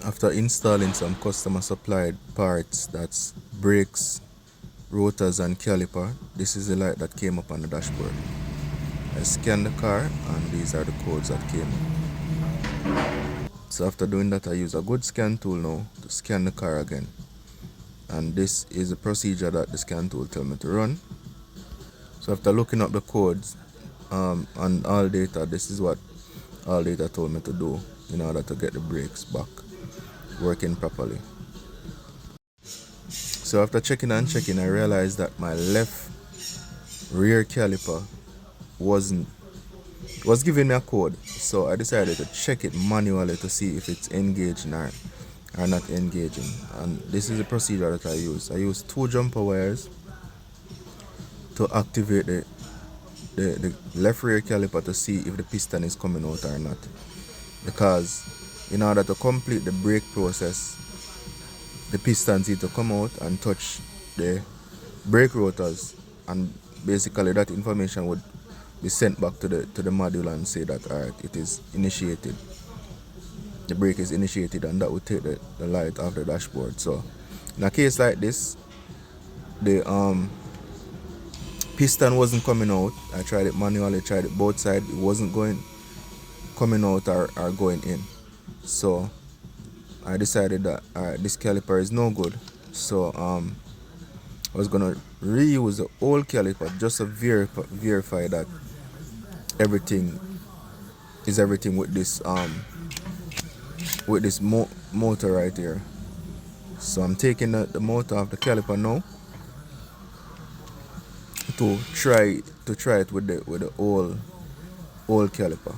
After installing some customer supplied parts, that's brakes, rotors and caliper, this is the light that came up on the dashboard. I scanned the car and these are the codes that came up. So after doing that, I use a good scan tool now to scan the car again. And this is the procedure that the scan tool tell me to run. So after looking up the codes on all data, this is what all data told me to do in order to get the brakes back working properly. So after checking and checking, I realized that my left rear caliper was giving me a code. So I decided to check it manually to see if it's engaging or not engaging. And this is the procedure that I use. I use 2 jumper wires to activate the left rear caliper to see if the piston is coming out or not. Because in order to complete the brake process, the pistons need to come out and touch the brake rotors, and basically that information would be sent back to the module and say that alright, it is initiated, the brake is initiated, and that would take the light off the dashboard. So in a case like this, the piston wasn't coming out. I tried it manually, tried it both sides, it wasn't coming out or going in. So I decided that this caliper is no good. So I was gonna reuse the old caliper just to verify that everything is everything with this motor right here. So I'm taking the motor off the caliper now to try it with the old caliper.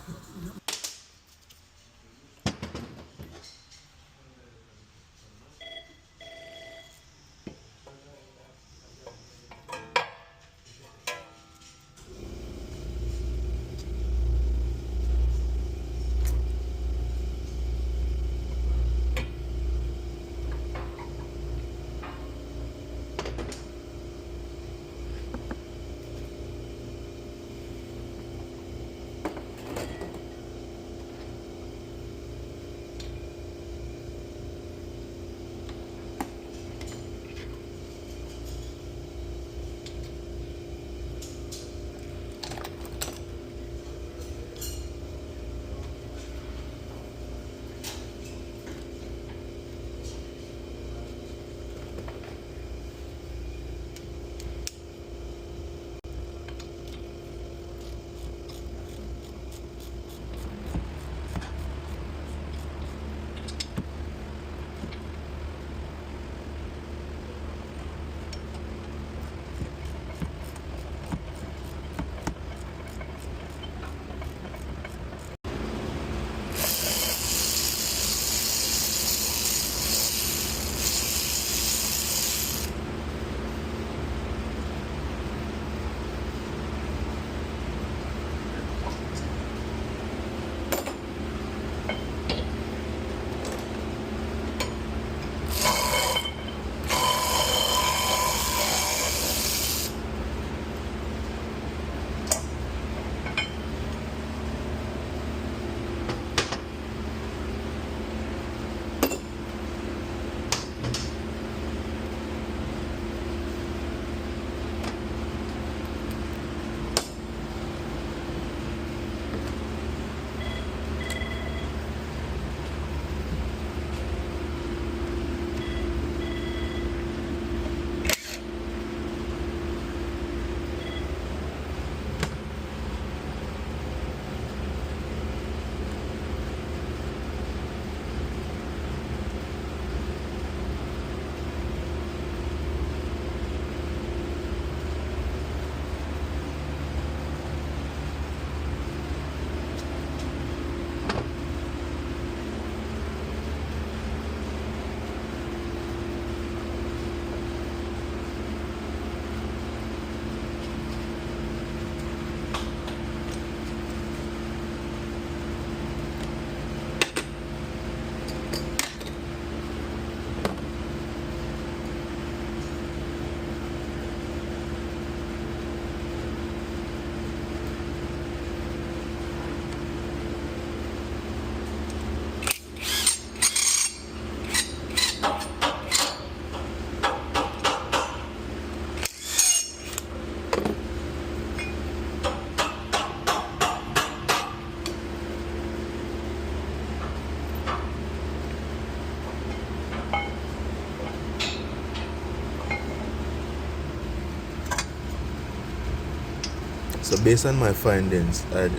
So based on my findings, I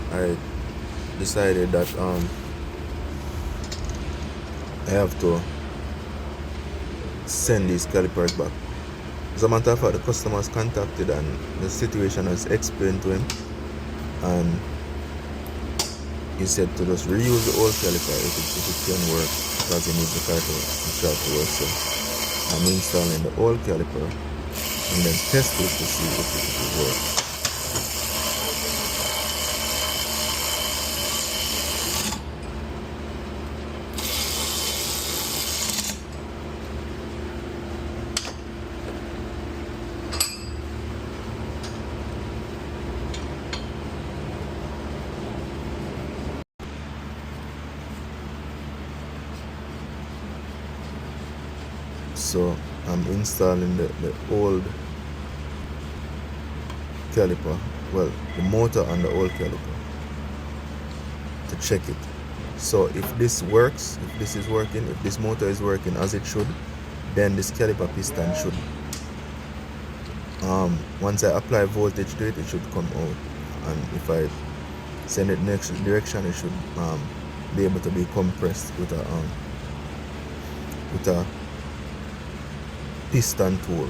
decided that I have to send these calipers back. As a matter of fact, the customer was contacted and the situation was explained to him, and he said to just reuse the old caliper if it can work, because he needs the car to work. So I'm installing the old caliper and then test it to see if it will work. So I'm installing the old caliper, well, the motor on the old caliper, to check it. So if this works, if this is working, if this motor is working as it should, then this caliper piston should, once I apply voltage to it, it should come out, and if I send it next direction, it should be able to be compressed with a piston tool.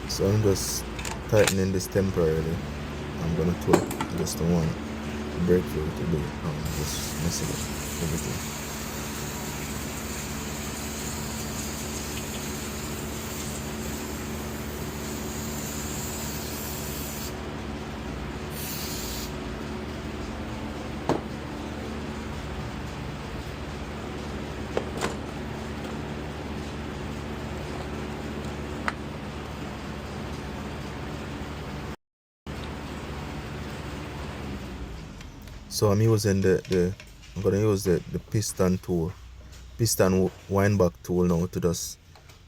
So I'm just tightening this temporarily. I'm gonna tweak just the one breakthrough to do just messing up everything. So I'm using I'm gonna use the piston tool, piston wind back tool now, to just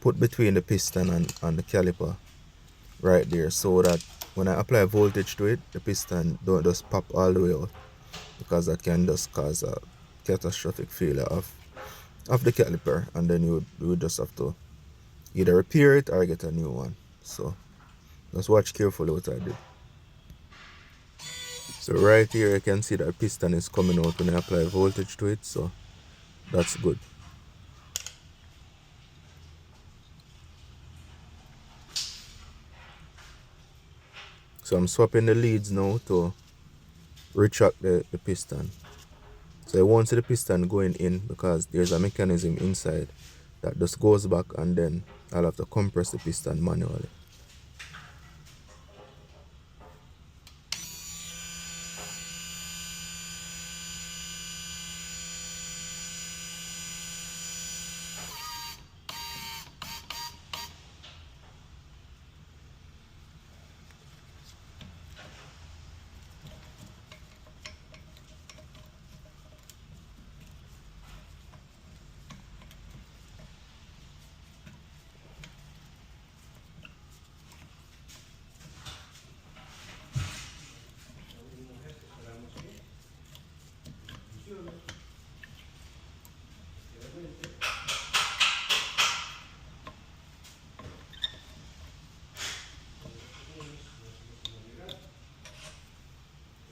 put between the piston and the caliper right there, so that when I apply voltage to it, the piston don't just pop all the way out, because that can just cause a catastrophic failure of the caliper, and then you would just have to either repair it or get a new one. So just watch carefully what I did. So right here you can see that piston is coming out when I apply voltage to it, so that's good. So I'm swapping the leads now to retract the piston. So I won't see the piston going in, because there's a mechanism inside that just goes back, and then I'll have to compress the piston manually.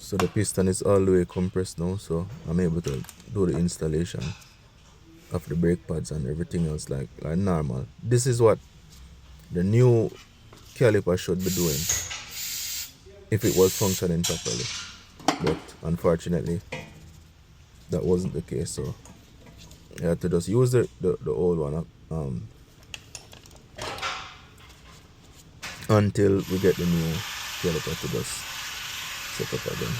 So the piston is all the way compressed now, so I'm able to do the installation of the brake pads and everything else like normal. This is what the new caliper should be doing if it was functioning properly, but unfortunately that wasn't the case, so I had to just use the old one until we get the new caliper to just set up again.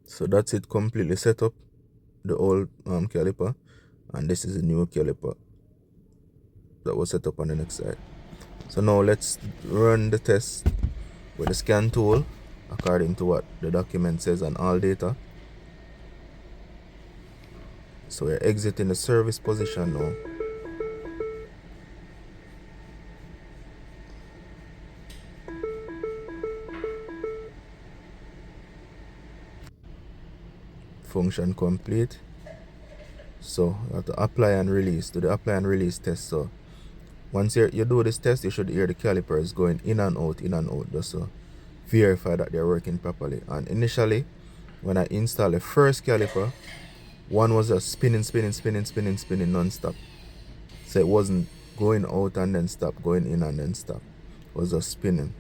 So that's it, completely set up, the old caliper, and this is the new caliper that was set up on the next side. So now let's run the test with the scan tool according to what the document says on all data. So we're exiting the service position now. Function complete. So you have to apply and release, do the apply and release test. So once you do this test, you should hear the calipers going in and out, just to verify that they're working properly. And initially, when I installed the first caliper, one was just spinning non-stop. So it wasn't going out and then stop, going in and then stop. It was just spinning.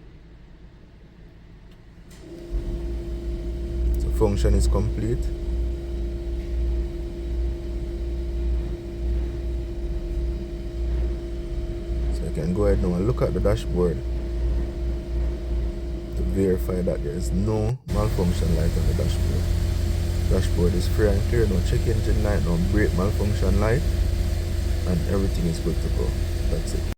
So function is complete. So you can go ahead now and look at the dashboard to verify that there is no malfunction light on the dashboard. Dashboard is free and clear, no check engine light, no brake malfunction light, and everything is good to go. That's it.